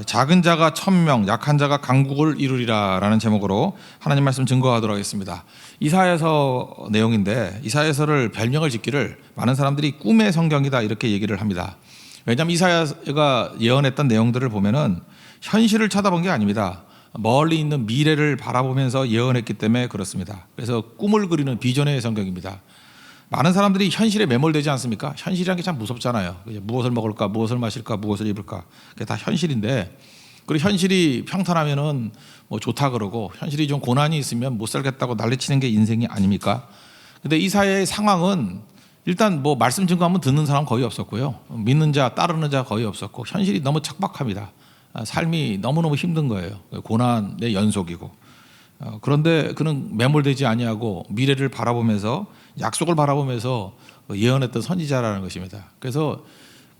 작은 자가 1000명, 약한 자가 강국을 이루리라 라는 제목으로 하나님 말씀 증거하도록 하겠습니다. 이사야서 내용인데, 이사야서를 별명을 짓기를 많은 사람들이 꿈의 성경이다 이렇게 얘기를 합니다. 왜냐하면 이사야가 예언했던 내용들을 보면은 현실을 쳐다본 게 아닙니다. 멀리 있는 미래를 바라보면서 예언했기 때문에 그렇습니다. 그래서 꿈을 그리는 비전의 성경입니다. 많은 사람들이 현실에 매몰되지 않습니까? 현실이라는 게 참 무섭잖아요. 무엇을 먹을까, 무엇을 마실까, 무엇을 입을까, 그게 다 현실인데, 그리고 현실이 평탄하면은 뭐 좋다 그러고, 현실이 좀 고난이 있으면 못 살겠다고 난리치는 게 인생이 아닙니까? 근데 이사야의 상황은 일단 뭐 말씀 증거하면 듣는 사람 거의 없었고요, 믿는 자, 따르는 자 거의 없었고, 현실이 너무 척박합니다. 삶이 너무너무 힘든 거예요. 고난의 연속이고. 그런데 그는 매몰되지 아니하고 미래를 바라보면서, 약속을 바라보면서 예언했던 선지자라는 것입니다. 그래서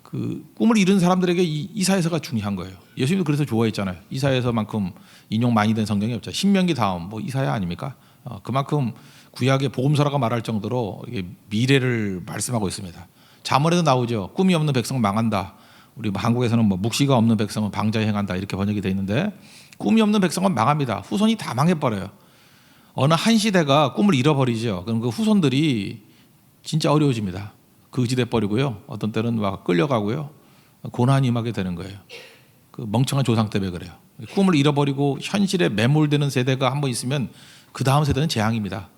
그 꿈을 이룬 사람들에게 이사야서가 중요한 거예요. 예수님도 그래서 좋아했잖아요. 이사야서만큼 인용 많이 된 성경이 없죠. 신명기 다음 뭐 이사야 아닙니까? 그만큼 구약의 복음서라고 말할 정도로 미래를 말씀하고 있습니다. 잠언에도 나오죠. 꿈이 없는 백성 망한다. 우리 한국에서는 뭐 묵시가 없는 백성은 방자에 행한다 이렇게 번역이 돼 있는데, 꿈이 없는 백성은 망합니다. 후손이 다 망해버려요. 어느 한 시대가 꿈을 잃어버리죠. 그럼 그 후손들이 진짜 어려워집니다. 거지돼 버리고요, 어떤 때는 막 끌려가고요, 고난이 임하게 되는 거예요. 그 멍청한 조상 때문에 그래요. 꿈을 잃어버리고 현실에 매몰되는 세대가 한번 있으면 그 다음 세대는 재앙입니다.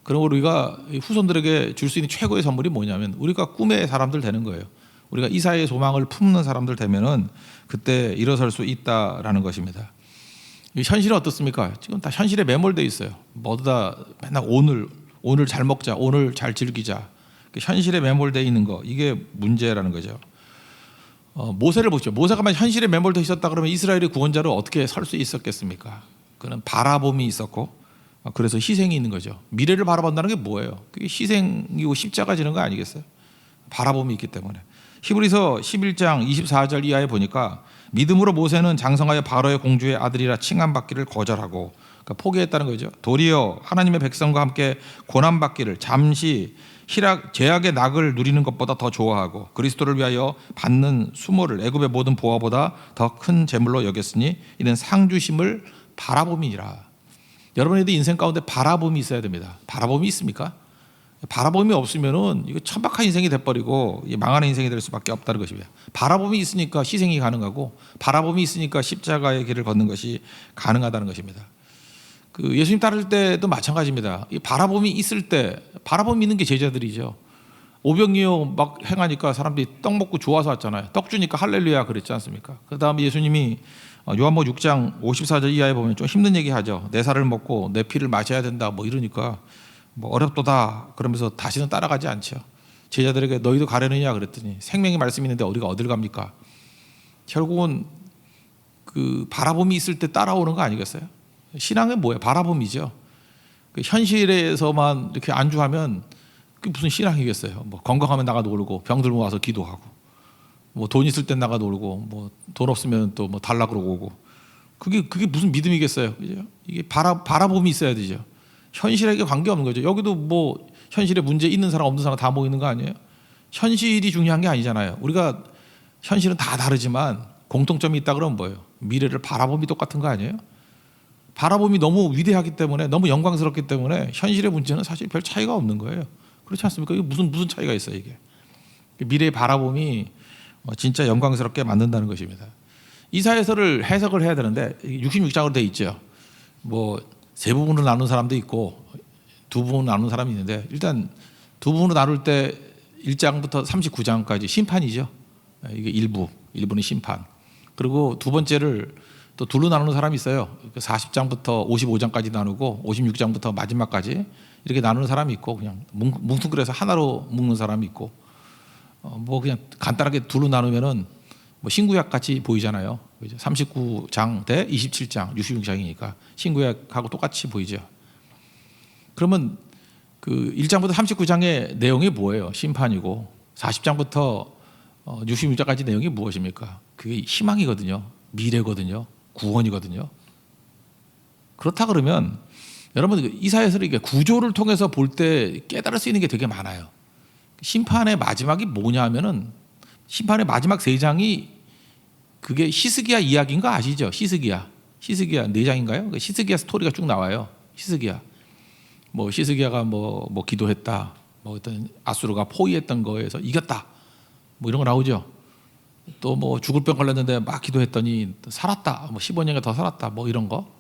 그럼 우리가 후손들에게 줄 수 있는 최고의 선물이 뭐냐면, 우리가 꿈의 사람들 되는 거예요. 우리가 이사야의 소망을 품는 사람들 되면은 그때 일어설 수 있다라는 것입니다. 현실은 어떻습니까? 지금 다 현실에 매몰되어 있어요. 모두 다 맨날 오늘 잘 먹자, 오늘 잘 즐기자. 현실에 매몰되어 있는 거, 이게 문제라는 거죠. 모세를 보죠. 모세가 만약 현실에 매몰되어 있었다 그러면 이스라엘의 구원자로 어떻게 설 수 있었겠습니까? 그는 바라봄이 있었고, 그래서 희생이 있는 거죠. 미래를 바라본다는 게 뭐예요? 그게 희생이고 십자가 지는 거 아니겠어요? 바라봄이 있기 때문에. 히브리서 11장 24절 이하에 보니까, 믿음으로 모세는 장성하여 바로의 공주의 아들이라 칭함받기를 거절하고, 그러니까 포기했다는 거죠. 도리어 하나님의 백성과 함께 고난받기를, 잠시 죄악의 낙을 누리는 것보다 더 좋아하고, 그리스도를 위하여 받는 수모를 애굽의 모든 보화보다 더 큰 재물로 여겼으니 이는 상주심을 바라봄이니라. 여러분에도 인생 가운데 바라봄이 있어야 됩니다. 바라봄이 있습니까? 바라봄이 없으면은 이거 천박한 인생이 돼버리고 망하는 인생이 될 수밖에 없다는 것입니다. 바라봄이 있으니까 희생이 가능하고, 바라봄이 있으니까 십자가의 길을 걷는 것이 가능하다는 것입니다. 그 예수님 따를 때도 마찬가지입니다. 이 바라봄이 있을 때, 바라봄이 있는 게 제자들이죠. 오병이어 막 행하니까 사람들이 떡 먹고 좋아서 왔잖아요. 떡 주니까 할렐루야 그랬지 않습니까? 그 다음에 예수님이 요한복음 6장 54절 이하에 보면 좀 힘든 얘기 하죠. 내 살을 먹고 내 피를 마셔야 된다 뭐 이러니까 뭐 어렵도다 그러면서 다시는 따라가지 않죠. 제자들에게 너희도 가려느냐 그랬더니, 생명의 말씀이 있는데 우리가 어딜 갑니까? 결국은 그 바라봄이 있을 때 따라오는 거 아니겠어요? 신앙은 뭐예요? 바라봄이죠. 그 현실에서만 이렇게 안주하면 그게 무슨 신앙이겠어요? 뭐 건강하면 나가 놀고, 병들면 와서 기도하고, 뭐 돈 있을 땐 나가 놀고, 뭐 돈 없으면 또 뭐 달라 그러고 오고, 그게 무슨 믿음이겠어요? 그죠? 이게 바라봄이 있어야 되죠. 현실에게 관계없는 거죠. 여기도 뭐 현실에 문제 있는 사람 없는 사람 다 모이는 거 아니에요? 현실이 중요한 게 아니잖아요. 우리가 현실은 다 다르지만 공통점이 있다 그러면 뭐예요? 미래를 바라봄이 똑같은 거 아니에요? 바라봄이 너무 위대하기 때문에, 너무 영광스럽기 때문에 현실의 문제는 사실 별 차이가 없는 거예요. 그렇지 않습니까? 이게 무슨 차이가 있어요, 이게. 미래의 바라봄이 진짜 영광스럽게 만든다는 것입니다. 이사야서를 해석을 해야 되는데 66장으로 돼 있죠. 뭐 세 부분으로 나눈 사람도 있고 두 부분으로 나눈 사람이 있는데, 일단 두 부분으로 나눌 때 1장부터 39장까지 심판이죠. 이게 1부는 심판. 그리고 두 번째를 또 둘로 나누는 사람이 있어요. 40장부터 55장까지 나누고 56장부터 마지막까지 이렇게 나누는 사람이 있고, 그냥 뭉뚱그려서 하나로 묶는 사람이 있고, 뭐 그냥 간단하게 둘로 나누면은 뭐 신구약 같이 보이잖아요. 39장 대 27장, 66장이니까 신구약하고 똑같이 보이죠. 그러면 그 1장부터 39장의 내용이 뭐예요? 심판이고, 40장부터 66장까지 내용이 무엇입니까? 그게 희망이거든요. 미래거든요. 구원이거든요. 그렇다 그러면 여러분, 이사야서를 이게 구조를 통해서 볼 때 깨달을 수 있는 게 되게 많아요. 심판의 마지막이 뭐냐 하면은, 심판의 마지막 세 장이 그게 히스기야 이야기인 거 아시죠? 히스기야 4장인가요? 히스기야 스토리가 쭉 나와요. 히스기야 뭐 히스기야가 뭐 기도했다, 뭐 어떤 아수르가 포위했던 거에서 이겼다, 뭐 이런 거 나오죠. 또 뭐 죽을 병 걸렸는데 막 기도했더니 살았다, 뭐 15년가 더 살았다, 뭐 이런 거.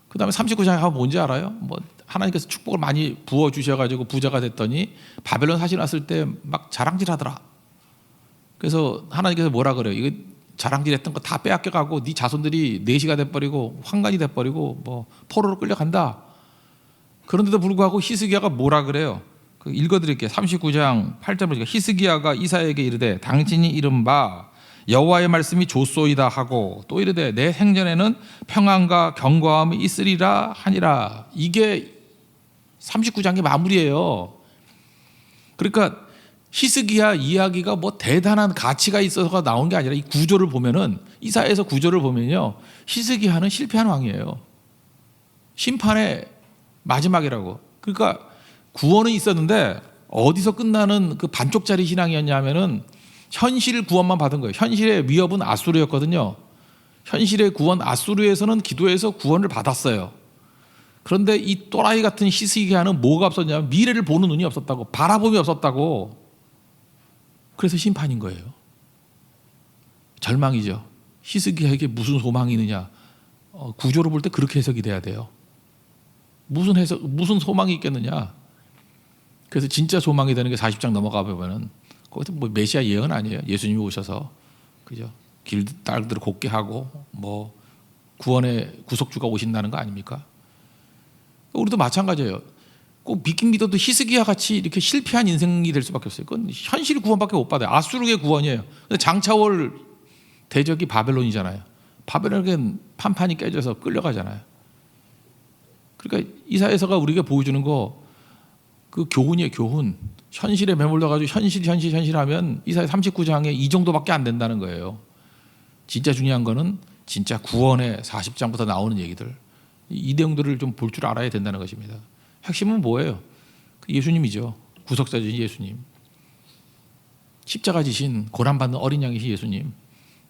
그다음에 39장에 가면 뭔지 알아요? 뭐 하나님께서 축복을 많이 부어 주셔가지고 부자가 됐더니 바벨론 사신 왔을 때 막 자랑질하더라. 그래서 하나님께서 뭐라 그래요? 이거 자랑질했던 거 다 빼앗겨가고 네 자손들이 내시가 돼버리고 환관이 돼버리고 뭐 포로로 끌려간다. 그런데도 불구하고 히스기야가 뭐라 그래요? 읽어드릴게요. 39장 8절 보니까 히스기야가 이사야에게 이르되 당신이 이른바 여호와의 말씀이 좋소이다 하고 또 이르되 내 생전에는 평안과 견고함이 있으리라 하니라. 이게 39장의 마무리예요. 그러니까 히스기야 이야기가 뭐 대단한 가치가 있어서가 나온 게 아니라 이 구조를 보면은, 이사야에서 구조를 보면요, 히스기야는 실패한 왕이에요. 심판의 마지막이라고. 그러니까 구원은 있었는데 어디서 끝나는 그 반쪽짜리 신앙이었냐면은 현실 구원만 받은 거예요. 현실의 위협은 아수르였거든요. 현실의 구원, 아수르에서는 기도해서 구원을 받았어요. 그런데 이 또라이 같은 히스기야는 뭐가 없었냐면 미래를 보는 눈이 없었다고, 바라봄이 없었다고. 그래서 심판인 거예요. 절망이죠. 히스기야에게 무슨 소망이 있느냐? 구조로 볼 때 그렇게 해석이 돼야 돼요. 무슨 소망이 있겠느냐? 그래서 진짜 소망이 되는 게 40장 넘어가 보면은, 거기서 뭐 메시아 예언 아니에요. 예수님이 오셔서, 그죠? 길 딸들을 곱게 하고 뭐 구원의 구속주가 오신다는 거 아닙니까? 우리도 마찬가지예요. 꼭 믿긴 믿어도 히스기야 같이 이렇게 실패한 인생이 될 수밖에 없어요. 그건 현실 구원밖에 못 받아요. 아수르의 구원이에요. 근데 장차올 대적이 바벨론이잖아요. 바벨론에겐 판판이 깨져서 끌려가잖아요. 그러니까 이사야서가 우리가 보여주는 거, 그 교훈이에요. 교훈. 현실에 매몰려가지고 현실하면 이사야 39장에 이 정도밖에 안 된다는 거예요. 진짜 중요한 거는 진짜 구원의 40장부터 나오는 얘기들, 이 내용들을 좀 볼 줄 알아야 된다는 것입니다. 핵심은 뭐예요? 예수님이죠. 구속자이신 예수님. 십자가 지신 고난받는 어린 양이신 예수님.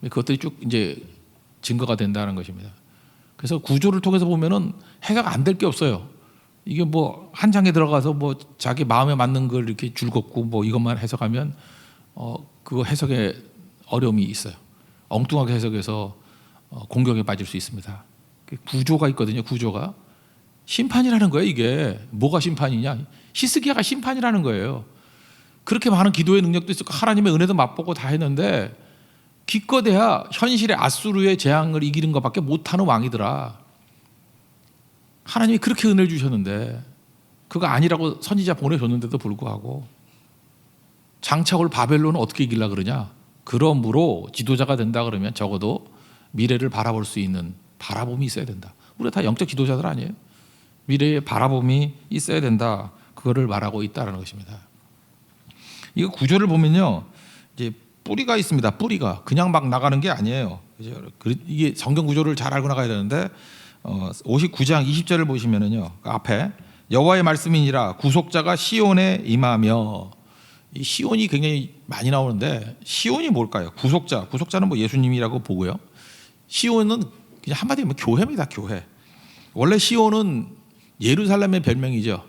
그것들이 쭉 이제 증거가 된다는 것입니다. 그래서 구조를 통해서 보면은 해가 안 될 게 없어요. 이게 뭐 한 장에 들어가서 뭐 자기 마음에 맞는 걸 이렇게 줄긋고 뭐 이것만 해석하면 그거 해석에 어려움이 있어요. 엉뚱하게 해석해서 공격에 빠질 수 있습니다. 구조가 있거든요. 구조가 심판이라는 거예요. 이게 뭐가 심판이냐? 히스기야가 심판이라는 거예요. 그렇게 많은 기도의 능력도 있었고 하나님의 은혜도 맛보고 다 했는데 기껏해야 현실의 아수르의 재앙을 이기는 것밖에 못하는 왕이더라. 하나님이 그렇게 은혜를 주셨는데 그거 아니라고 선지자 보내줬는데도 불구하고 장차 올 바벨론은 어떻게 이기려고 그러냐? 그러므로 지도자가 된다 그러면 적어도 미래를 바라볼 수 있는 바라봄이 있어야 된다. 우리가 다 영적 지도자들 아니에요? 미래의 바라봄이 있어야 된다. 그거를 말하고 있다는 것입니다. 이거 구조를 보면요, 이제 뿌리가 있습니다. 뿌리가 그냥 막 나가는 게 아니에요. 이게 성경 구조를 잘 알고 나가야 되는데 59장 20절을 보시면은요, 그 앞에 여호와의 말씀이니라 구속자가 시온에 임하며, 이 시온이 굉장히 많이 나오는데 시온이 뭘까요? 구속자는 뭐 예수님이라고 보고요. 시온은 그냥 한마디로 하면 교회입니다. 교회. 원래 시온은 예루살렘의 별명이죠.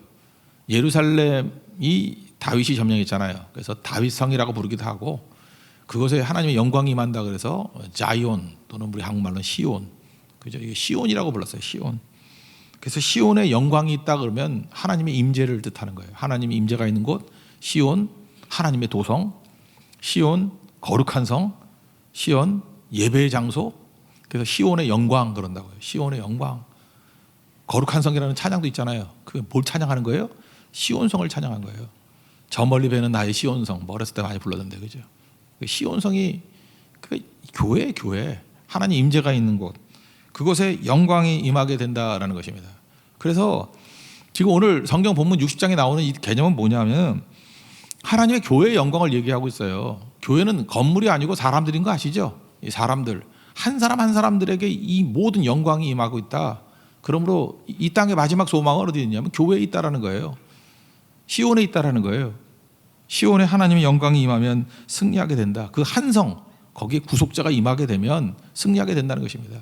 예루살렘이 다윗이 점령했잖아요. 그래서 다윗성이라고 부르기도 하고, 그것에 하나님의 영광이 임한다 그래서 자이온, 또는 우리 한국말로는 시온, 그죠? 이게 시온이라고 불렀어요. 시온. 그래서 시온에 영광이 있다 그러면 하나님의 임재를 뜻하는 거예요. 하나님의 임재가 있는 곳 시온, 하나님의 도성, 시온 거룩한 성, 시온 예배의 장소. 그래서 시온의 영광 그런다고요. 시온의 영광. 거룩한 성이라는 찬양도 있잖아요. 그게 뭘 찬양하는 거예요? 시온성을 찬양한 거예요. 저 멀리 배는 나의 시온성, 뭐 어렸을 때 많이 불렀는데, 그죠? 시온성이 그 교회, 하나님 임재가 있는 곳, 그곳에 영광이 임하게 된다라는 것입니다. 그래서 지금 오늘 성경 본문 60장에 나오는 이 개념은 뭐냐면 하나님의 교회의 영광을 얘기하고 있어요. 교회는 건물이 아니고 사람들인 거 아시죠? 이 사람들, 한 사람 한 사람들에게 이 모든 영광이 임하고 있다. 그러므로 이 땅의 마지막 소망은 어디 있냐면 교회에 있다라는 거예요. 시온에 있다라는 거예요. 시온에 하나님의 영광이 임하면 승리하게 된다. 그 한 성, 거기에 구속자가 임하게 되면 승리하게 된다는 것입니다.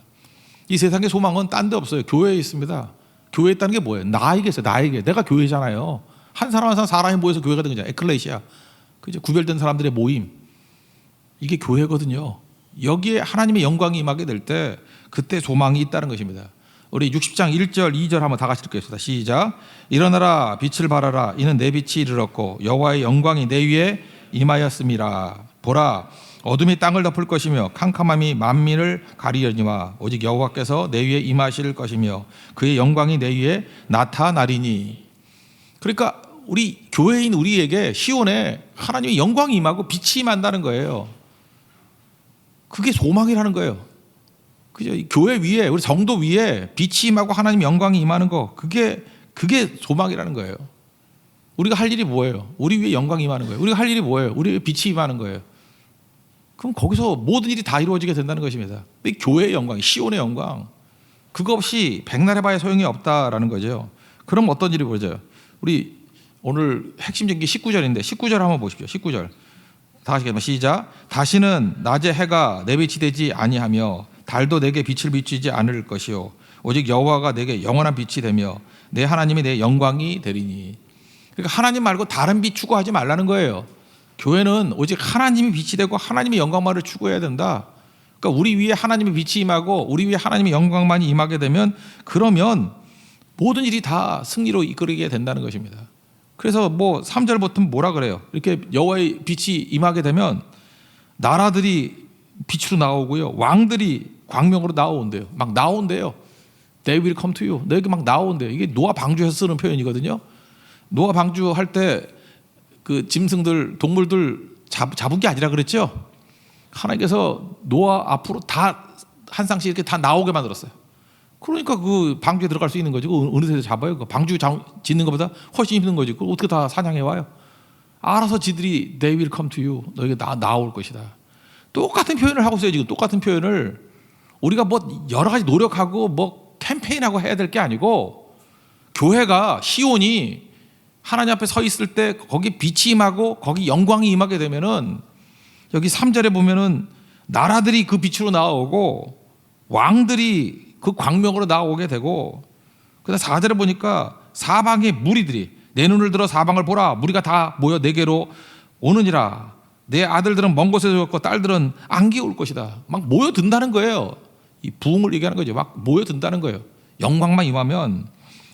이 세상의 소망은 딴 데 없어요. 교회에 있습니다. 교회에 있다는 게 뭐예요? 나에게 있어요. 나에게. 내가 교회잖아요. 한 사람 한 사람 사람이 모여서 교회가 된 거잖아요. 에클레시아. 그죠? 구별된 사람들의 모임. 이게 교회거든요. 여기에 하나님의 영광이 임하게 될 때 그때 소망이 있다는 것입니다. 우리 60장 1절 2절 한번 다 같이 읽겠습니다. 시작. 일어나라 빛을 발하라 이는 내 빛이 이르렀고 여호와의 영광이 내 위에 임하였음이라. 보라 어둠이 땅을 덮을 것이며 캄캄함이 만민을 가리려니와 오직 여호와께서 내 위에 임하실 것이며 그의 영광이 내 위에 나타나리니. 그러니까 우리 교회인 우리에게 시온에 하나님의 영광이 임하고 빛이 임한다는 거예요. 그게 소망이라는 거예요. 그죠? 교회 위에 우리 성도 위에 빛이 임하고 하나님 영광이 임하는 거 그게 소망이라는 거예요. 우리가 할 일이 뭐예요? 우리 위에 영광이 임하는 거예요. 우리가 할 일이 뭐예요? 우리 위에 빛이 임하는 거예요. 그럼 거기서 모든 일이 다 이루어지게 된다는 것입니다. 교회의 영광, 시온의 영광 그거 없이 백날 해봐야 소용이 없다라는 거죠. 그럼 어떤 일이 벌어져요? 우리 오늘 핵심적인 게 19절인데 19절 한번 보십시오. 19절 다 같이 시작. 다시는 낮에 해가 내 빛이 되지 아니하며 달도 내게 빛을 비추지 않을 것이요 오직 여호와가 내게 영원한 빛이 되며 내 하나님이 내 영광이 되리니. 그러니까 하나님 말고 다른 빛 추구하지 말라는 거예요. 교회는 오직 하나님이 빛이 되고 하나님의 영광만을 추구해야 된다. 그러니까 우리 위에 하나님의 빛이 임하고 우리 위에 하나님의 영광만이 임하게 되면 그러면 모든 일이 다 승리로 이끌게 된다는 것입니다. 그래서 3절부터 뭐라 그래요? 이렇게 여호와의 빛이 임하게 되면 나라들이 빛으로 나오고요. 왕들이 광명으로 나온대요. 막 나온대요. They will come to you. 너에게 막 나온대요. 이게 노아 방주에서 쓰는 표현이거든요. 노아 방주할 때 그 짐승들, 동물들 잡은 게 아니라 그랬죠. 하나님께서 노아 앞으로 다 한 쌍씩 이렇게 다 나오게 만들었어요. 그러니까 그 방주에 들어갈 수 있는 거지. 어느 데서 잡아요? 그 방주 짓는 것보다 훨씬 힘든 거지. 그걸 어떻게 다 사냥해 와요? 알아서 지들이 They will come to you. 너에게 나올 것이다. 똑같은 표현을 하고 있어요. 지금 똑같은 표현을 우리가 여러 가지 노력하고 캠페인하고 해야 될 게 아니고 교회가 시온이 하나님 앞에 서 있을 때 거기 빛이 임하고 거기 영광이 임하게 되면은 여기 3절에 보면은 나라들이 그 빛으로 나오고 왕들이 그 광명으로 나오게 되고 그다음 4절에 보니까 사방의 무리들이 내 눈을 들어 사방을 보라 무리가 다 모여 내게로 오느니라. 내 아들들은 먼 곳에서 왔고 딸들은 안개 올 것이다. 막 모여든다는 거예요. 이 부흥을 얘기하는 거죠. 막 모여든다는 거예요. 영광만 임하면.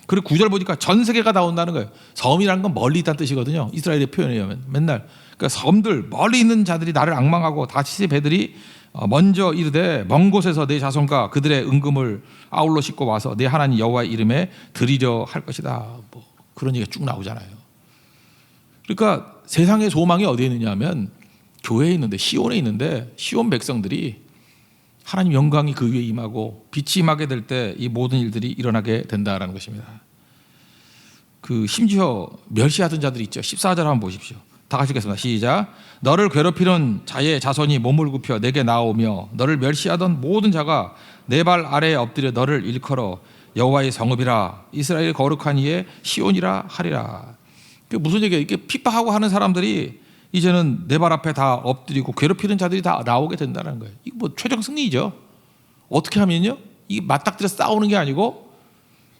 그리고 9절 보니까 전 세계가 나온다는 거예요. 섬이라는 건 멀리 있다는 뜻이거든요. 이스라엘의 표현에 의하면 맨날 그러니까 섬들 멀리 있는 자들이 나를 앙망하고 다시의 배들이 먼저 이르되 먼 곳에서 내 자손과 그들의 은금을 아울러 싣고 와서 내 하나님 여호와의 이름에 드리려 할 것이다. 그런 얘기가 쭉 나오잖아요. 그러니까 세상의 소망이 어디에 있느냐 하면 교회에 있는데 시온에 있는데 시온 백성들이 하나님 영광이 그 위에 임하고 빛이 임하게 될 때 이 모든 일들이 일어나게 된다라는 것입니다. 그 심지어 멸시하던 자들이 있죠. 14절 한번 보십시오. 다 같이 읽겠습니다. 시작. 너를 괴롭히는 자의 자손이 몸을 굽혀 내게 나오며 너를 멸시하던 모든 자가 내 발 아래에 엎드려 너를 일컬어 여호와의 성읍이라 이스라엘의 거룩한 이의 시온이라 하리라. 그 무슨 얘기예요? 이렇게 핍박하고 하는 사람들이 이제는 내 발 앞에 다 엎드리고 괴롭히는 자들이 다 나오게 된다는 거예요. 이거 최종 승리죠. 어떻게 하면요? 이 맞닥뜨려 싸우는 게 아니고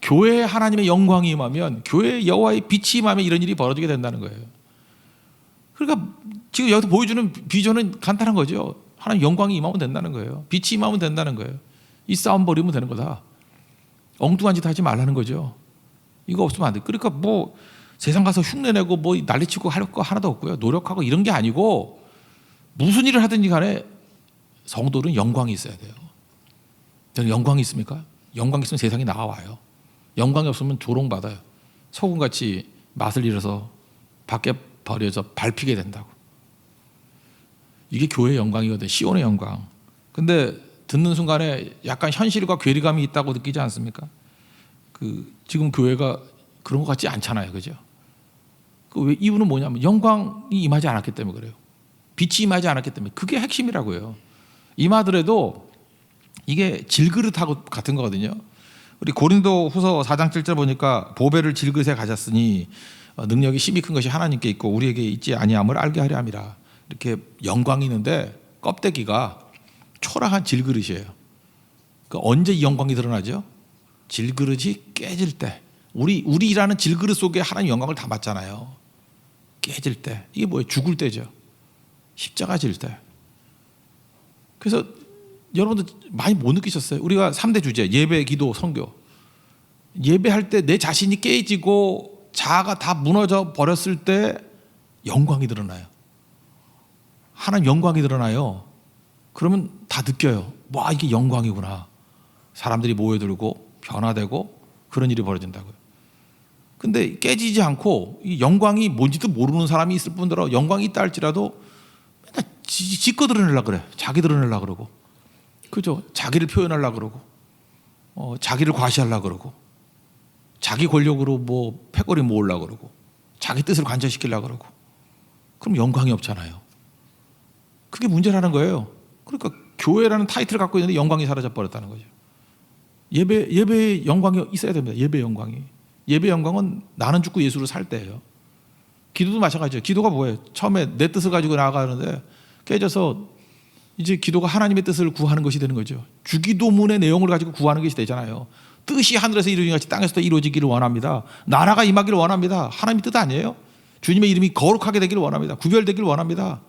교회에 하나님의 영광이 임하면 교회에 여호와의 빛이 임하면 이런 일이 벌어지게 된다는 거예요. 그러니까 지금 여기서 보여주는 비전은 간단한 거죠. 하나님 영광이 임하면 된다는 거예요. 빛이 임하면 된다는 거예요. 이 싸움 버리면 되는 거다. 엉뚱한 짓 하지 말라는 거죠. 이거 없으면 안 돼. 그러니까 세상 가서 흉내내고 난리치고 할 거 하나도 없고요. 노력하고 이런 게 아니고 무슨 일을 하든지 간에 성도는 영광이 있어야 돼요. 저는 영광이 있습니까? 영광이 있으면 세상이 나와요. 영광이 없으면 조롱받아요. 소금같이 맛을 잃어서 밖에 버려져 밟히게 된다고. 이게 교회의 영광이거든요. 시온의 영광. 근데 듣는 순간에 약간 현실과 괴리감이 있다고 느끼지 않습니까? 지금 교회가 그런 것 같지 않잖아요. 그죠? 왜 이유는 뭐냐면 영광이 임하지 않았기 때문에 그래요. 빛이 임하지 않았기 때문에. 그게 핵심이라고요. 임하더라도 이게 질그릇하고 같은 거거든요. 우리 고린도 후서 4장 7절 보니까 보배를 질그릇에 가졌으니 능력이 심히 큰 것이 하나님께 있고 우리에게 있지 아니함을 알게 하려 함이라. 이렇게 영광이 있는데 껍데기가 초라한 질그릇이에요. 그 언제 이 영광이 드러나죠? 질그릇이 깨질 때. 우리라는 질그릇 속에 하나님 영광을 담았잖아요. 깨질 때. 이게 뭐예요? 죽을 때죠. 십자가 질 때. 그래서 여러분들 많이 못 느끼셨어요? 우리가 3대 주제, 예배, 기도, 선교. 예배할 때 내 자신이 깨지고 자아가 다 무너져 버렸을 때 영광이 드러나요. 하나님 영광이 드러나요. 그러면 다 느껴요. 와, 이게 영광이구나. 사람들이 모여들고 변화되고 그런 일이 벌어진다고요. 근데 깨지지 않고 이 영광이 뭔지도 모르는 사람이 있을 뿐더러 영광이 있다 할지라도 맨날 지거 드러내려고 그래. 자기 드러내려고 그러고. 그죠? 자기를 표현하려고 그러고. 자기를 과시하려고 그러고. 자기 권력으로 뭐 패거리 모으려고 그러고. 자기 뜻을 관철시키려고 그러고. 그럼 영광이 없잖아요. 그게 문제라는 거예요. 그러니까 교회라는 타이틀을 갖고 있는데 영광이 사라져 버렸다는 거죠. 예배의 영광이 있어야 됩니다. 예배의 영광이. 예배의 영광은 나는 죽고 예수로 살 때예요. 기도도 마찬가지예요. 기도가 뭐예요? 처음에 내 뜻을 가지고 나아가는데 깨져서 이제 기도가 하나님의 뜻을 구하는 것이 되는 거죠. 주기도문의 내용을 가지고 구하는 것이 되잖아요. 뜻이 하늘에서 이루어진 같이 땅에서도 이루어지기를 원합니다. 나라가 임하기를 원합니다. 하나님의 뜻 아니에요? 주님의 이름이 거룩하게 되기를 원합니다. 구별되기를 원합니다.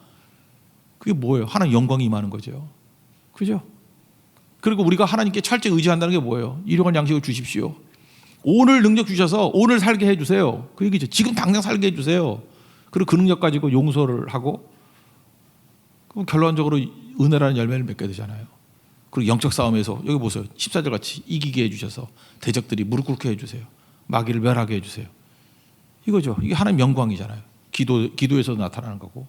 그게 뭐예요? 하나님 영광이 임하는 거죠. 그죠? 그리고 우리가 하나님께 철저히 의지한다는 게 뭐예요? 일용할 양식을 주십시오. 오늘 능력 주셔서 오늘 살게 해주세요. 그 얘기죠. 지금 당장 살게 해주세요. 그리고 그 능력 가지고 용서를 하고 그럼 결론적으로 은혜라는 열매를 맺게 되잖아요. 그리고 영적 싸움에서 여기 보세요. 14절 같이 이기게 해주셔서 대적들이 무릎 꿇게 해주세요. 마귀를 멸하게 해주세요. 이거죠. 이게 하나님 영광이잖아요. 기도에서도 나타나는 거고.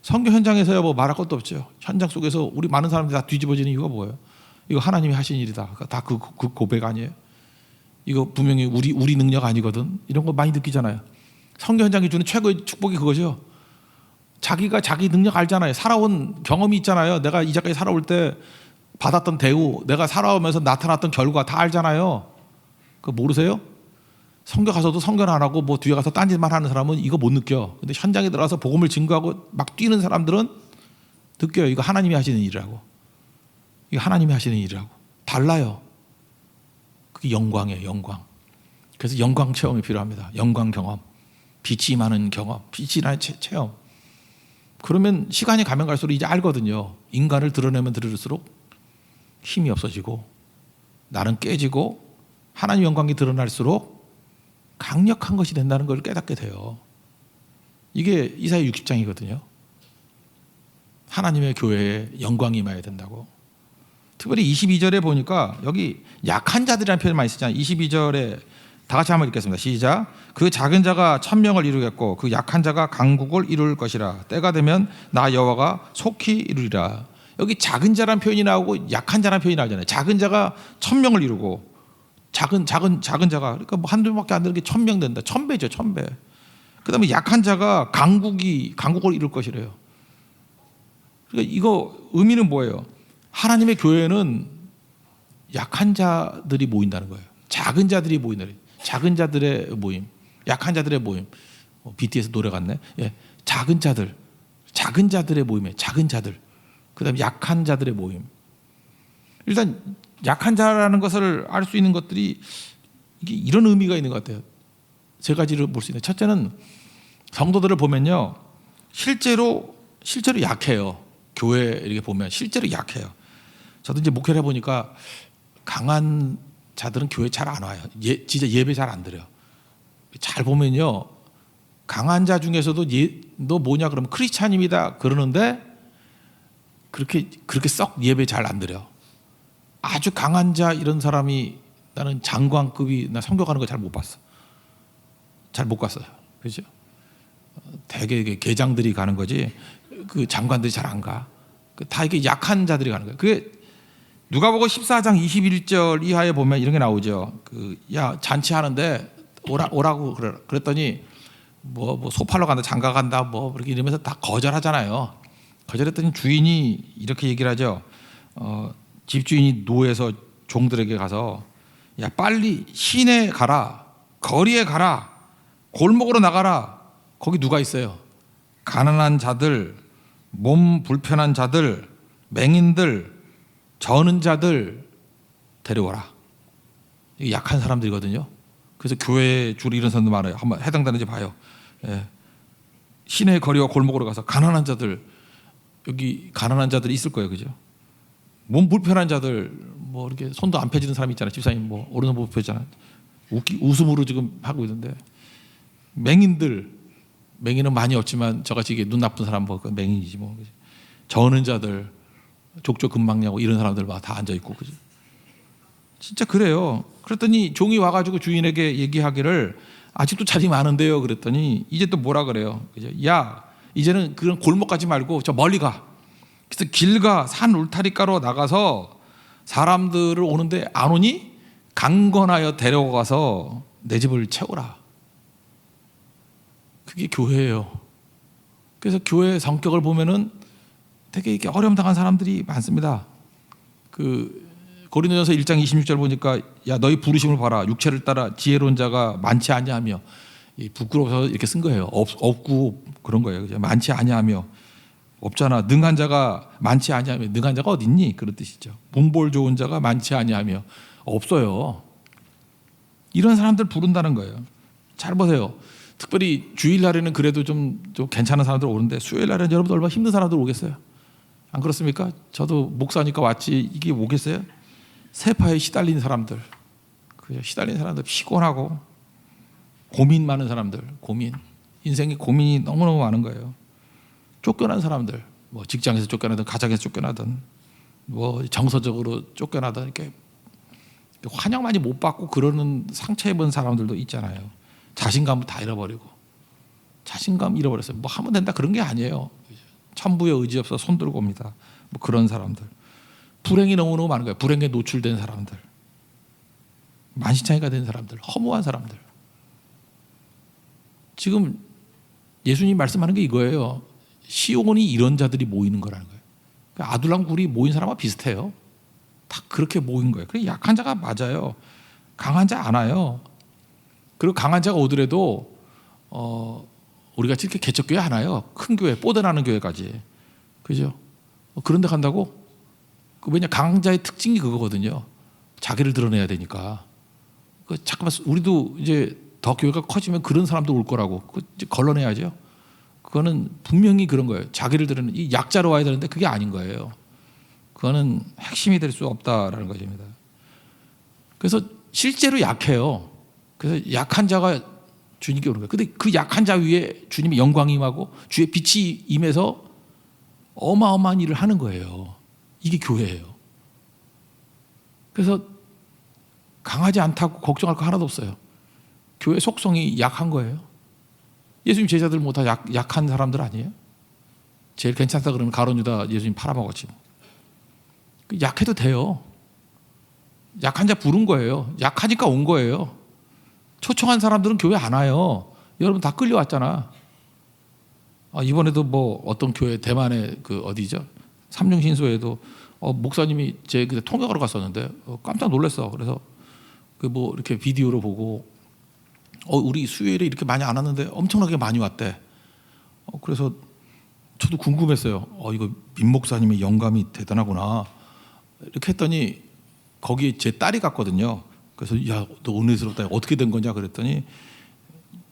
선교 현장에서야 뭐 말할 것도 없죠. 현장 속에서 우리 많은 사람들이 다 뒤집어지는 이유가 뭐예요? 이거 하나님이 하신 일이다. 다 그 고백 아니에요? 이거 분명히 우리 능력 아니거든. 이런 거 많이 느끼잖아요. 선교 현장이 주는 최고의 축복이 그거죠. 자기가 자기 능력 알잖아요. 살아온 경험이 있잖아요. 내가 이제까지 살아올 때 받았던 대우, 내가 살아오면서 나타났던 결과 다 알잖아요. 그거 모르세요? 선교 가서도 선교는 안 하고 뭐 뒤에 가서 딴짓만 하는 사람은 이거 못 느껴. 근데 현장에 들어가서 복음을 증거하고 막 뛰는 사람들은 느껴요. 이거 하나님이 하시는 일이라고. 이거 하나님이 하시는 일이라고. 달라요. 그게 영광이에요. 영광. 그래서 영광 체험이 필요합니다. 영광 경험. 빛이 임하는 경험. 빛이 나는 체험. 그러면 시간이 가면 갈수록 이제 알거든요. 인간을 드러내면 드러낼수록 힘이 없어지고 나는 깨지고 하나님 영광이 드러날수록 강력한 것이 된다는 걸 깨닫게 돼요. 이게 이사야 60장이거든요. 하나님의 교회에 영광이 임해야 된다고. 특별히 22절에 보니까 여기 약한 자들이라는 표현 많이 쓰잖아요. 22절에 다 같이 한번 읽겠습니다. 시작. 그 작은 자가 1000명을 이루겠고 그 약한 자가 강국을 이룰 것이라. 때가 되면 나 여호와가 속히 이루리라. 여기 작은 자라는 표현이 나오고 약한 자라는 표현이 나오잖아요. 작은 자가 1000명을 이루고 작은 자가 그러니까 뭐 한두 명밖에 안 되는 게 1000명 된다. 1000배죠. 1000배. 그다음에 약한 자가 강국을 이룰 것이래요. 그러니까 이거 의미는 뭐예요? 하나님의 교회는 약한 자들이 모인다는 거예요. 작은 자들이 모인다는 거예요. 작은 자들의 모임, 약한 자들의 모임. BTS 노래 같네. 예, 작은 자들의 모임에 작은 자들. 그다음에 약한 자들의 모임. 일단 약한 자라는 것을 알 수 있는 것들이 이게 이런 의미가 있는 것 같아요. 세 가지를 볼 수 있는데 첫째는 성도들을 보면요, 실제로 약해요. 교회 이렇게 보면 실제로 약해요. 저도 이제 목회를 해보니까 강한 자들은 교회 잘 안 와요. 진짜 예배 잘 안 드려요. 잘 보면요, 강한 자 중에서도 너 뭐냐 그러면 크리스찬입니다 그러는데 그렇게 썩 예배 잘 안 드려. 아주 강한 자 이런 사람이 나는 장관급이 나 선교 가는 거 잘 못 봤어. 잘 못 갔어요. 그렇죠? 대개 계장들이 가는 거지 그 장관들이 잘 안 가. 다 이게 약한 자들이 가는 거예요. 그게 누가복음 14장 21절 이하에 보면 이런 게 나오죠. 야 잔치하는데 오라고 그랬더니 뭐 소팔로 간다, 장가 간다, 뭐 그렇게 이러면서 다 거절하잖아요. 거절했더니 주인이 이렇게 얘기를 하죠. 집주인이 노에서 종들에게 가서 야 빨리 시내에 가라, 거리에 가라, 골목으로 나가라. 거기 누가 있어요? 가난한 자들, 몸 불편한 자들, 맹인들, 저는 자들 데려오라. 이게 약한 사람들이거든요. 그래서 교회에 줄 이런 사람도 많아요. 한번 해당되는지 봐요. 예. 시내 거리와 골목으로 가서 가난한 자들, 여기 가난한 자들이 있을 거예요, 그죠? 몸 불편한 자들, 뭐 이렇게 손도 안 펴지는 사람이 있잖아요. 집사님 뭐 오른손 못 펴잖아요. 웃음으로 지금 하고 있는데, 맹인들, 맹인은 많이 없지만 저같이 이게 눈 나쁜 사람 뭐 맹인이지 뭐. 그죠? 저는 자들, 족저근막냐고 이런 사람들 막 다 앉아 있고, 그죠? 진짜 그래요. 그랬더니 종이 와가지고 주인에게 얘기하기를 아직도 자리 많은데요. 그랬더니 이제 또 뭐라 그래요? 그죠? 야, 이제는 그런 골목 가지 말고 저 멀리 가. 그래서 길가 산 울타리가로 나가서 사람들을 오는데 안 오니 강건하여 데려가서 내 집을 채우라. 그게 교회예요. 그래서 교회의 성격을 보면은 되게 이렇게 어려움당한 사람들이 많습니다. 그 고린도전서 1장 26절 보니까 야 너희 부르심을 봐라. 육체를 따라 지혜로운 자가 많지 아니하며, 부끄러워서 이렇게 쓴 거예요. 없고 그런 거예요. 그죠? 많지 아니하며, 없잖아. 능한 자가 많지 아니하며, 능한 자가 어디 있니? 그런 뜻이죠. 문볼 좋은 자가 많지 아니하며, 없어요. 이런 사람들 부른다는 거예요. 잘 보세요. 특별히 주일날에는 그래도 좀 괜찮은 사람들 오는데 수요일날에는 여러분들 얼마나 힘든 사람들 오겠어요? 안 그렇습니까? 저도 목사니까 왔지 이게 오겠어요? 세파에 시달린 사람들, 시달린 사람들, 피곤하고 고민 많은 사람들, 고민, 인생에 고민이 너무너무 많은 거예요. 쫓겨난 사람들, 뭐 직장에서 쫓겨나든 가정에서 쫓겨나든 뭐 정서적으로 쫓겨나든 이렇게 환영 많이 못 받고 그러는 상처 입은 사람들도 있잖아요. 자신감을 다 잃어버리고, 자신감 잃어버렸어요. 뭐 하면 된다 그런 게 아니에요. 천부의 의지 없어 손 들고 옵니다. 뭐 그런 사람들, 불행이 너무너무 많은 거예요. 불행에 노출된 사람들, 만신창이가 된 사람들, 허무한 사람들. 지금 예수님 말씀하는 게 이거예요. 시온이 이런 자들이 모이는 거라는 거예요. 아둘람 굴이 모인 사람과 비슷해요. 다 그렇게 모인 거예요. 그래 약한 자가 맞아요. 강한 자 안 와요. 그리고 강한 자가 오더라도 우리가 이렇게 개척교회 안 와요. 큰 교회, 뽀대나는 교회까지. 그죠? 그런 데 간다고? 왜냐, 강자의 특징이 그거거든요. 자기를 드러내야 되니까. 잠깐만, 우리도 이제 더 교회가 커지면 그런 사람도 올 거라고. 이제 걸러내야죠. 그거는 분명히 그런 거예요. 자기를 드러내는, 이 약자로 와야 되는데 그게 아닌 거예요. 그거는 핵심이 될 수 없다라는 것입니다. 그래서 실제로 약해요. 그래서 약한 자가 주님께 오는 거예요. 근데 그 약한 자 위에 주님의 영광이 임하고 주의 빛이 임해서 어마어마한 일을 하는 거예요. 이게 교회예요. 그래서 강하지 않다고 걱정할 거 하나도 없어요. 교회 속성이 약한 거예요. 예수님 제자들 뭐 다 약한 사람들 아니에요? 제일 괜찮다 그러면 가룟 유다 예수님 팔아먹었지. 약해도 돼요. 약한 자 부른 거예요. 약하니까 온 거예요. 초청한 사람들은 교회 안 와요. 여러분 다 끌려왔잖아. 이번에도 뭐 어떤 교회, 대만의 그 어디죠? 삼중신소에도 목사님이 제 그때 통역하러 갔었는데 깜짝 놀랐어. 그래서 그 뭐 이렇게 비디오로 보고 우리 수요일에 이렇게 많이 안 왔는데 엄청나게 많이 왔대. 그래서 저도 궁금했어요. 이거 민 목사님의 영감이 대단하구나. 이렇게 했더니 거기 제 딸이 갔거든요. 그래서 야, 너 은혜스럽다. 어떻게 된 거냐 그랬더니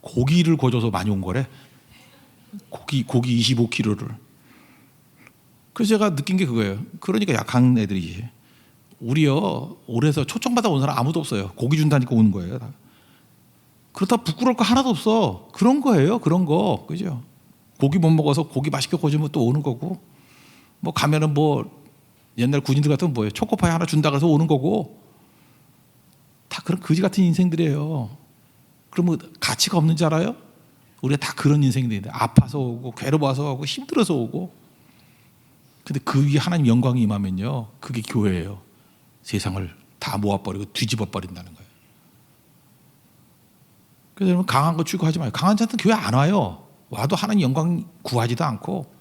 고기를 구워줘서 많이 온 거래. 고기 25kg를. 그래서 제가 느낀 게 그거예요. 그러니까 약한 애들이지. 우리요, 올해서 초청받아 온 사람 아무도 없어요. 고기 준다니까 오는 거예요. 다. 그렇다 부끄러울 거 하나도 없어. 그런 거예요. 그런 거. 그죠? 고기 못 먹어서 고기 맛있게 구워주면 또 오는 거고, 뭐 가면은 뭐 옛날 군인들 같은 뭐예요? 초코파이 하나 준다 그래서 오는 거고, 다 그런 거지 같은 인생들이에요. 그러면 가치가 없는 줄 알아요? 우리가 다 그런 인생들인데, 아파서 오고 괴로워서 오고 힘들어서 오고. 근데 그 위에 하나님 영광이 임하면요, 그게 교회예요. 세상을 다 모아버리고 뒤집어 버린다는 거예요. 그래서 여러분 강한 거 추구하지 마요. 강한 자한테 교회 안 와요. 와도 하나님 영광 구하지도 않고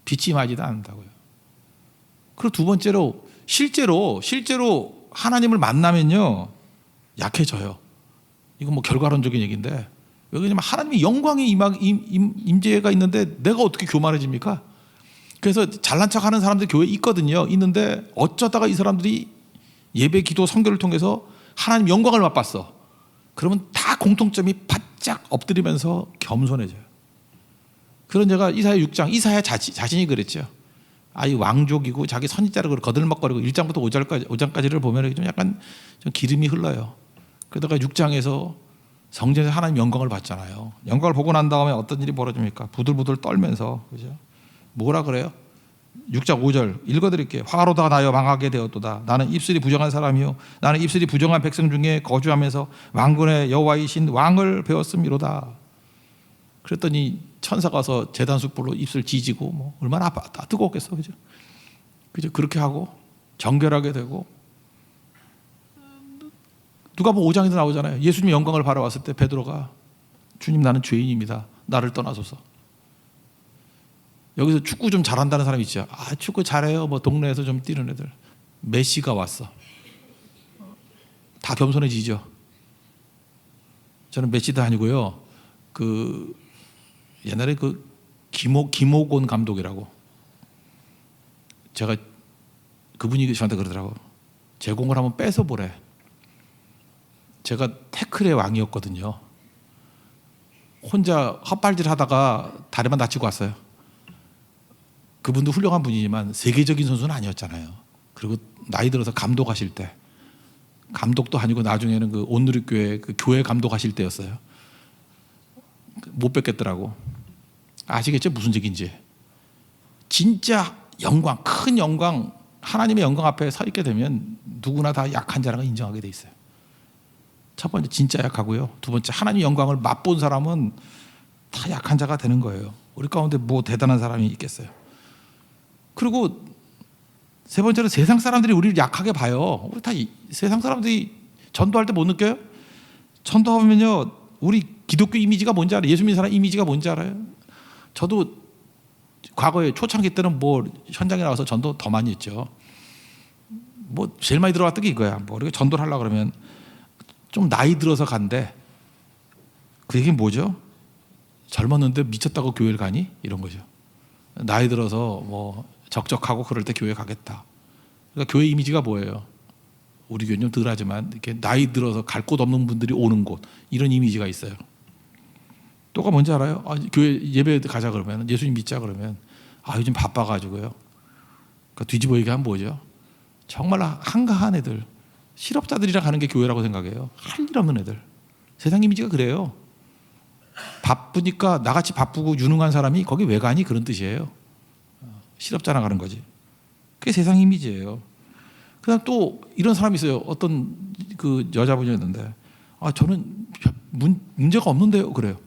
빛이 임하지도 않는다고요. 그리고 두 번째로 실제로 하나님을 만나면요 약해져요. 이건 뭐 결과론적인 얘기인데, 왜냐면 하나님의 영광의 임재가 있는데 내가 어떻게 교만해집니까? 그래서 잘난 척하는 사람들이 교회에 있거든요. 있는데 어쩌다가 이 사람들이 예배, 기도, 선교를 통해서 하나님 영광을 맛봤어. 그러면 다 공통점이 바짝 엎드리면서 겸손해져요. 그런 제가 이사야 6장, 이사야 자신이 그랬죠. 이 왕족이고 자기 선지자를 거들먹거리고 1장부터 5장까지를 보면 좀 약간 좀 기름이 흘러요. 그러다가 6장에서 성전에서 하나님 영광을 받잖아요. 영광을 보고 난 다음에 어떤 일이 벌어집니까? 부들부들 떨면서, 그죠? 뭐라 그래요? 6장 5절 읽어드릴게요. 화로다 나여 망하게 되었도다. 나는 입술이 부정한 사람이요 나는 입술이 부정한 백성 중에 거주하면서 왕군의 여호와이신 왕을 배웠음이로다. 그랬더니 천사가 와서 제단 숯불로 입술 지지고 뭐 얼마나 뜨거웠겠어, 그죠? 그죠? 그렇게 하고 정결하게 되고, 누가 뭐 5장에도 나오잖아요. 예수님의 영광을 바라왔을 때 베드로가 주님 나는 죄인입니다. 나를 떠나소서. 여기서 축구 좀 잘한다는 사람이 있죠. 축구 잘해요. 뭐 동네에서 좀 뛰는 애들. 메시가 왔어. 다 겸손해지죠. 저는 메시도 아니고요. 옛날에 김호곤 감독이라고, 제가 그분이 저한테 그러더라고. 제공을 한번 뺏어 보래. 제가 태클의 왕이었거든요. 혼자 헛발질 하다가 다리만 다치고 왔어요. 그분도 훌륭한 분이지만 세계적인 선수는 아니었잖아요. 그리고 나이 들어서 감독하실 때, 감독도 아니고 나중에는 그 온누리교회 교회 감독하실 때였어요. 못 뵙겠더라고. 아시겠죠? 무슨 얘기인지. 진짜 영광, 큰 영광, 하나님의 영광 앞에 서 있게 되면 누구나 다 약한 자라는 걸 인정하게 돼 있어요. 첫 번째 진짜 약하고요. 두 번째 하나님의 영광을 맛본 사람은 다 약한 자가 되는 거예요. 우리 가운데 뭐 대단한 사람이 있겠어요. 그리고 세 번째로 세상 사람들이 우리를 약하게 봐요. 우리 다 세상 사람들이 전도할 때 못 느껴요? 전도하면요, 우리 기독교 이미지가 뭔지 알아요? 예수 믿는 사람 이미지가 뭔지 알아요? 저도 과거에 초창기 때는 뭐 현장에 나가서 전도 더 많이 했죠. 뭐 제일 많이 들어왔던 게 이거야. 뭐 우리가 전도를 하려고 그러면 좀 나이 들어서 간대. 그 얘기는 뭐죠? 젊었는데 미쳤다고 교회를 가니? 이런 거죠. 나이 들어서 뭐 적적하고 그럴 때 교회 가겠다. 그러니까 교회 이미지가 뭐예요? 우리 교회는 좀 덜하지만 이렇게 나이 들어서 갈 곳 없는 분들이 오는 곳, 이런 이미지가 있어요. 또가 뭔지 알아요? 교회 예배 가자 그러면, 예수님 믿자 그러면, 요즘 바빠가지고요. 그러니까 뒤집어 얘기하면 뭐죠? 정말 한가한 애들, 실업자들이랑 가는 게 교회라고 생각해요. 할 일 없는 애들. 세상 이미지가 그래요. 바쁘니까 나같이 바쁘고 유능한 사람이 거기 왜 가니? 그런 뜻이에요. 실업자나 가는 거지. 그게 세상 이미지예요. 그다음 또 이런 사람이 있어요. 어떤 그 여자분이었는데, 저는 문제가 없는데요. 그래요.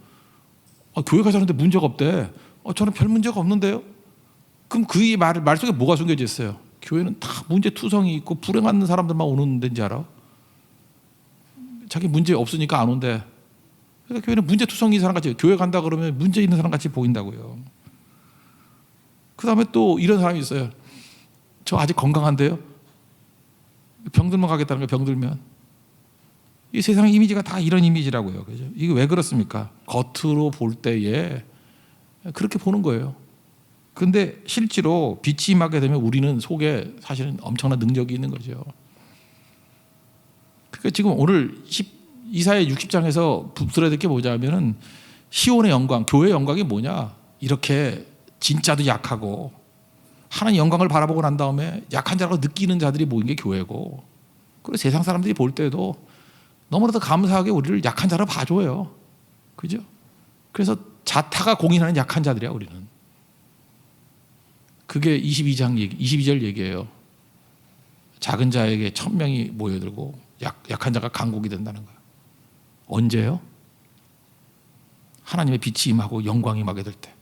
교회 가자는데 문제가 없대. 저는 별 문제가 없는데요. 그럼 그의 말 속에 뭐가 숨겨져 있어요? 교회는 다 문제투성이 있고 불행한 사람들만 오는 데인지 알아? 자기 문제 없으니까 안 온대. 그러니까 교회는 문제투성이 사람 같이, 교회 간다 그러면 문제 있는 사람 같이 보인다고요. 그 다음에 또 이런 사람이 있어요. 저 아직 건강한데요. 병들면 가겠다는 거예요. 병들면. 이 세상 이미지가 다 이런 이미지라고요. 그죠? 이게 왜 그렇습니까? 겉으로 볼 때에 그렇게 보는 거예요. 근데 실제로 빛이 임하게 되면 우리는 속에 사실은 엄청난 능력이 있는 거죠. 그러니까 지금 오늘 이사야 60장에서 붙들어야 될 게 뭐냐면은, 시온의 영광, 교회의 영광이 뭐냐? 이렇게 진짜도 약하고 하나님 영광을 바라보고 난 다음에 약한 자라고 느끼는 자들이 모인 게 교회고, 그리고 세상 사람들이 볼 때도 너무나도 감사하게 우리를 약한 자로 봐줘요. 그죠? 그래서 자타가 공인하는 약한 자들이야, 우리는. 그게 22절 얘기예요. 작은 자에게 1000명이 모여들고 약한 자가 강국이 된다는 거예요. 언제요? 하나님의 빛이 임하고 영광이 임하게 될 때.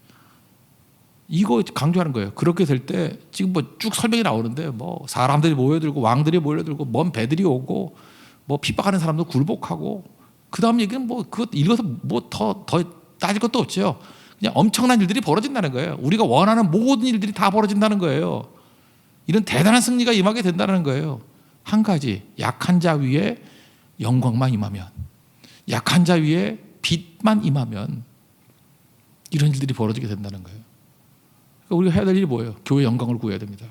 이거 강조하는 거예요. 그렇게 될 때 지금 뭐 쭉 설명이 나오는데, 뭐 사람들이 모여들고 왕들이 모여들고 먼 배들이 오고 뭐 핍박하는 사람도 굴복하고, 그 다음 얘기는 뭐 그것 읽어서 뭐 더 따질 것도 없죠. 그냥 엄청난 일들이 벌어진다는 거예요. 우리가 원하는 모든 일들이 다 벌어진다는 거예요. 이런 대단한 승리가 임하게 된다는 거예요. 한 가지, 약한 자 위에 영광만 임하면, 약한 자 위에 빛만 임하면 이런 일들이 벌어지게 된다는 거예요. 그러니까 우리가 해야 될 일이 뭐예요? 교회 영광을 구해야 됩니다.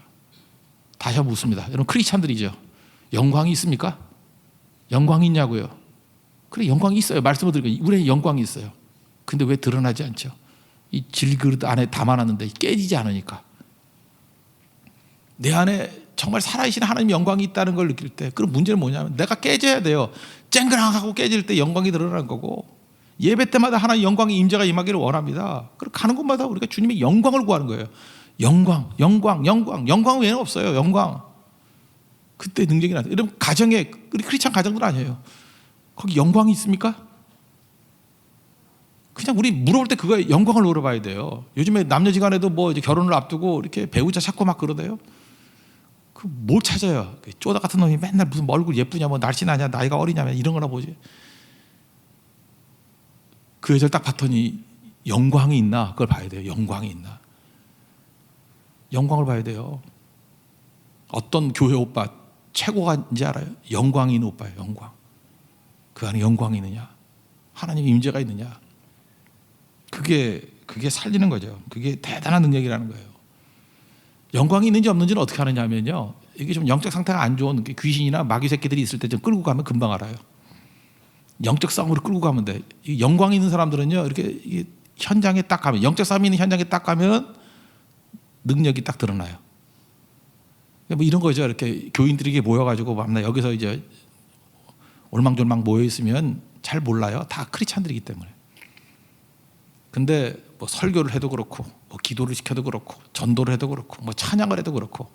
다시 한번 묻습니다. 여러분 크리스찬들이죠. 영광이 있습니까? 영광이 있냐고요? 그래, 영광이 있어요. 말씀을 드리니까 우리의 영광이 있어요. 근데 왜 드러나지 않죠? 이 질그릇 안에 담아놨는데 깨지지 않으니까. 내 안에 정말 살아계신 하나님의 영광이 있다는 걸 느낄 때, 그럼 문제는 뭐냐면 내가 깨져야 돼요. 쨍그랑하고 깨질 때 영광이 드러나는 거고, 예배 때마다 하나님의 영광의 임재가 임하기를 원합니다. 그리고 가는 곳마다 우리가 주님의 영광을 구하는 거예요. 영광, 영광, 영광. 영광 외에는 없어요. 영광. 그때 능력이 나타나요. 여러분 가정에, 우리 크리스찬 가정들 아니에요. 거기 영광이 있습니까? 그냥 우리 물어볼 때 그거 영광을 물어봐야 돼요. 요즘에 남녀지간에도 뭐 이제 결혼을 앞두고 이렇게 배우자 찾고 막 그러대요. 그 뭘 찾아요? 쪼다 같은 놈이 맨날 무슨 얼굴 예쁘냐, 뭐 날씬하냐, 나이가 어리냐, 이런 거나 보지. 그 여자를 딱 봤더니 영광이 있나? 그걸 봐야 돼요. 영광이 있나? 영광을 봐야 돼요. 어떤 교회 오빠 최고가인지 알아요? 영광이 있는 오빠예요. 영광. 그 안에 영광이 있느냐? 하나님의 임재가 있느냐? 그게 살리는 거죠. 그게 대단한 능력이라는 거예요. 영광이 있는지 없는지는 어떻게 하느냐 하면요, 이게 좀 영적 상태가 안 좋은 귀신이나 마귀 새끼들이 있을 때 좀 끌고 가면 금방 알아요. 영적 싸움으로 끌고 가면 돼. 영광이 있는 사람들은요, 이렇게 현장에 딱 가면, 영적 싸움이 있는 현장에 딱 가면 능력이 딱 드러나요. 뭐 이런 거죠. 이렇게 교인들이 모여가지고 밤낮 여기서 이제 올망졸망 모여 있으면 잘 몰라요. 다 크리스찬들이기 때문에. 근데 뭐 설교를 해도 그렇고, 뭐 기도를 시켜도 그렇고, 전도를 해도 그렇고, 뭐 찬양을 해도 그렇고,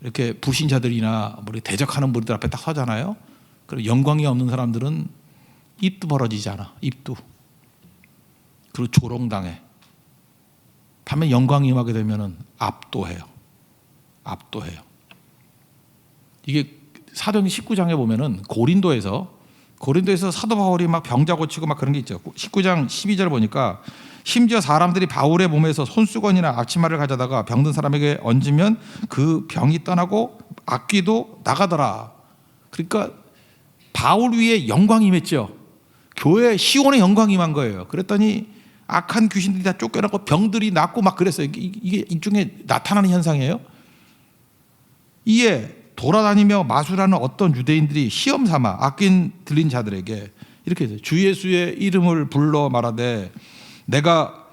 이렇게 불신자들이나 뭐 대적하는 분들 앞에 딱 서잖아요. 그리고 영광이 없는 사람들은 입도 벌어지지 않아. 입도. 그리고 조롱당해. 반면 영광이 임하게 되면은 압도해요. 압도해요. 이게 사도행전 19장에 보면은 고린도에서 사도 바울이 막 병자 고치고 막 그런 게 있죠. 19장 12절 보니까 심지어 사람들이 바울의 몸에서 손수건이나 앞치마를 가져다가 병든 사람에게 얹으면 그 병이 떠나고 악귀도 나가더라. 그러니까 바울 위에 영광이 임했죠. 교회 시온의 영광이 임한 거예요. 그랬더니 악한 귀신들이 다 쫓겨나고 병들이 낫고 막 그랬어요. 이게 일종의 나타나는 현상이에요. 이에 돌아다니며 마술하는 어떤 유대인들이 시험 삼아 악긴 들린 자들에게 이렇게 해서 주 예수의 이름을 불러 말하되 내가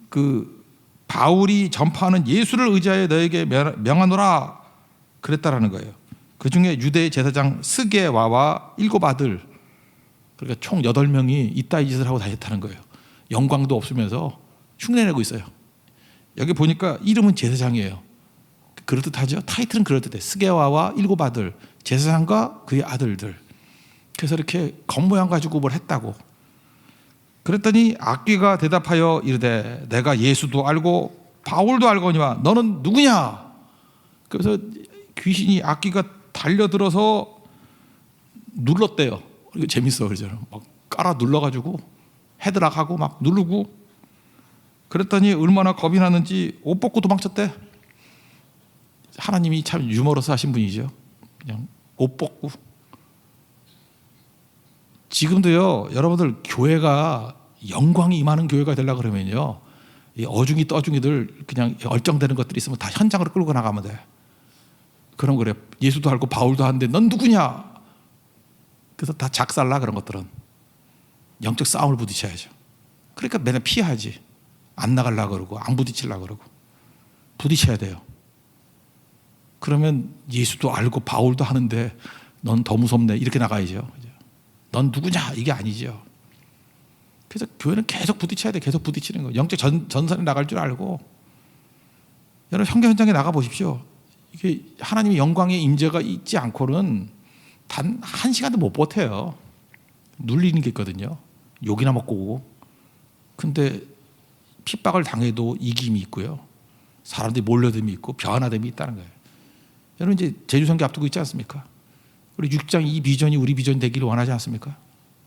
그 바울이 전파하는 예수를 의지하여 너에게 명하노라 그랬다라는 거예요. 그 중에 유대 제사장 스게와와 7 아들, 그러니까 총 8명이 이따위 짓을 하고 다녔다는 거예요. 영광도 없으면서 흉내내고 있어요. 여기 보니까 이름은 제사장이에요. 그럴듯하죠? 타이틀은 그럴듯해. 스게와와 7 아들, 제사장과 그의 아들들. 그래서 이렇게 겉모양 가지고 뭘 했다고. 그랬더니 악귀가 대답하여 이르되 내가 예수도 알고 바울도 알거니와 너는 누구냐? 그래서 귀신이 악귀가 달려들어서 눌렀대요. 이거 재밌어 그러잖아요. 막 깔아 눌러가지고 헤드락하고 막 누르고. 그랬더니 얼마나 겁이 났는지 옷 벗고 도망쳤대. 하나님이 참 유머러스 하신 분이죠. 그냥 옷 벗고. 지금도요, 여러분들 교회가 영광이 임하는 교회가 되려고 그러면요, 이 어중이 떠중이들 그냥 얼쩡대는 것들이 있으면 다 현장으로 끌고 나가면 돼. 그럼 그래. 예수도 알고 바울도 하는데 넌 누구냐? 그래서 다 작살나. 그런 것들은 영적 싸움을 부딪혀야죠. 그러니까 맨날 피하지. 안 나가려고 그러고 안 부딪히려고 그러고. 부딪혀야 돼요. 그러면 예수도 알고 바울도 하는데 넌 더 무섭네 이렇게 나가야죠. 넌 누구냐 이게 아니죠. 그래서 교회는 계속 부딪혀야 돼. 계속 부딪히는 거예요. 영적 전선에 나갈 줄 알고. 여러분 현장 현장에 나가 보십시오. 이게 하나님의 영광의 임재가 있지 않고는 단 1시간도 못 버텨요. 눌리는 게 있거든요. 욕이나 먹고 오고. 근데 핍박을 당해도 이김이 있고요. 사람들이 몰려듦이 있고 변화됨이 있다는 거예요. 여러분 이제 제주선교 앞두고 있지 않습니까? 우리 6장 이 비전이 우리 비전이 되기를 원하지 않습니까?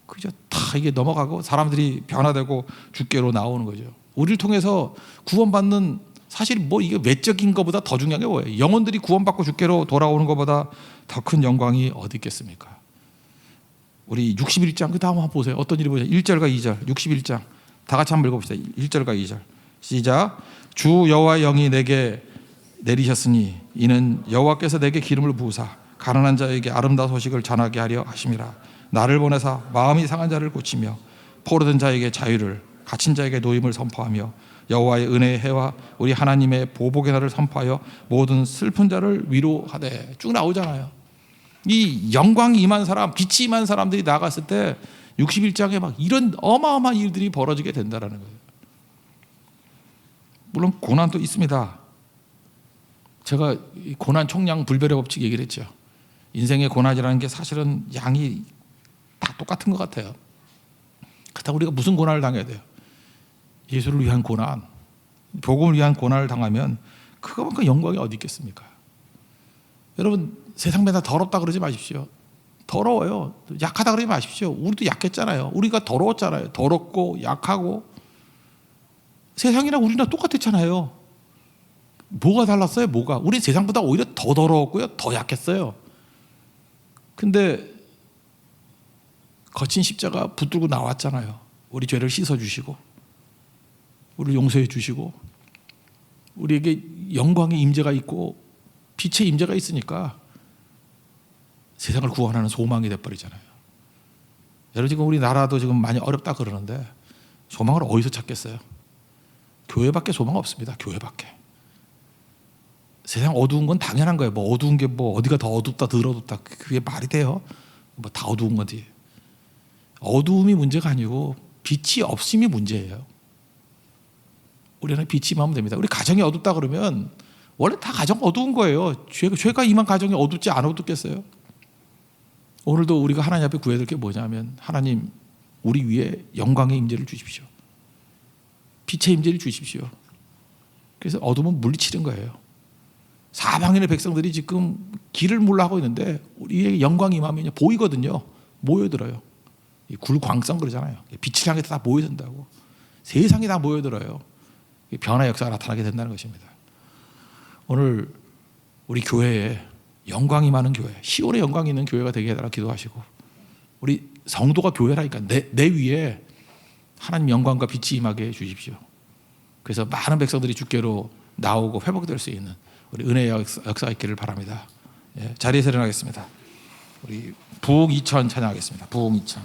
그죠? 다 이게 넘어가고 사람들이 변화되고 주께로 나오는 거죠. 우리를 통해서 구원받는, 사실 뭐 이게 외적인 것보다 더 중요한 게 뭐예요? 영혼들이 구원받고 주께로 돌아오는 것보다 더 큰 영광이 어디 있겠습니까? 우리 61장 그 다음 한번 보세요. 어떤 일이 보세요? 1절과 2절 61장 다 같이 한번 읽어봅시다. 1절과 2절 시작. 주 여호와의 영이 내게 내리셨으니 이는 여호와께서 내게 기름을 부으사 가난한 자에게 아름다운 소식을 전하게 하려 하심이라. 나를 보내사 마음이 상한 자를 고치며 포로된 자에게 자유를, 갇힌 자에게 노임을 선포하며 여호와의 은혜의 해와 우리 하나님의 보복의 날을 선포하여 모든 슬픈 자를 위로하되. 쭉 나오잖아요. 이 영광이 임한 사람, 빛이 임한 사람들이 나갔을 때 61장에 막 이런 어마어마한 일들이 벌어지게 된다는 거예요. 물론 고난도 있습니다. 제가 고난 총량 불별의 법칙 얘기를 했죠. 인생의 고난이라는 게 사실은 양이 다 똑같은 것 같아요. 그렇다고 우리가 무슨 고난을 당해야 돼요? 예수를 위한 고난, 복음을 위한 고난을 당하면 그거만큼 영광이 어디 있겠습니까? 여러분, 세상 맨날 더럽다 그러지 마십시오. 더러워요. 약하다 그러지 마십시오. 우리도 약했잖아요. 우리가 더러웠잖아요. 더럽고 약하고. 세상이랑 우리랑 똑같았잖아요. 뭐가 달랐어요? 뭐가? 우리 세상보다 오히려 더 더러웠고요, 더 약했어요. 근데 거친 십자가 붙들고 나왔잖아요. 우리 죄를 씻어주시고 우리를 용서해 주시고 우리에게 영광의 임재가 있고 빛의 임재가 있으니까 세상을 구원하는 소망이 돼버리잖아요. 여러분, 지금 우리나라도 지금 많이 어렵다 그러는데 소망을 어디서 찾겠어요? 교회밖에 소망 없습니다. 교회밖에. 세상 어두운 건 당연한 거예요. 뭐 어두운 게 뭐 어디가 더 어둡다 덜 어둡다 그게 말이 돼요? 뭐 다 어두운 거지. 어두움이 문제가 아니고 빛이 없음이 문제예요. 우리는 빛이 임하면 됩니다. 우리 가정이 어둡다 그러면 원래 다 가정 어두운 거예요. 죄가 임한 가정이 어둡지 안 어둡겠어요? 오늘도 우리가 하나님 앞에 구해야 될 게 뭐냐면, 하나님 우리 위에 영광의 임재를 주십시오. 빛의 임재를 주십시오. 그래서 어둠은 물리치는 거예요. 사방인의 백성들이 지금 길을 몰라하고 있는데 우리의 영광이 임하면 보이거든요. 모여들어요. 굴광성 그러잖아요. 빛을 향해 다 모여든다고. 세상이 다 모여들어요. 변화 역사가 나타나게 된다는 것입니다. 오늘 우리 교회에 영광이 많은 교회, 시온의 영광이 있는 교회가 되게 해달라 기도하시고, 우리 성도가 교회라니까 내 위에 하나님 영광과 빛이 임하게 해 주십시오. 그래서 많은 백성들이 주께로 나오고 회복될 수 있는 우리 은혜의 역사가 있기를 바랍니다. 예, 자리에서 일어나겠습니다. 우리 부흥 2000 찬양하겠습니다. 부흥 2000.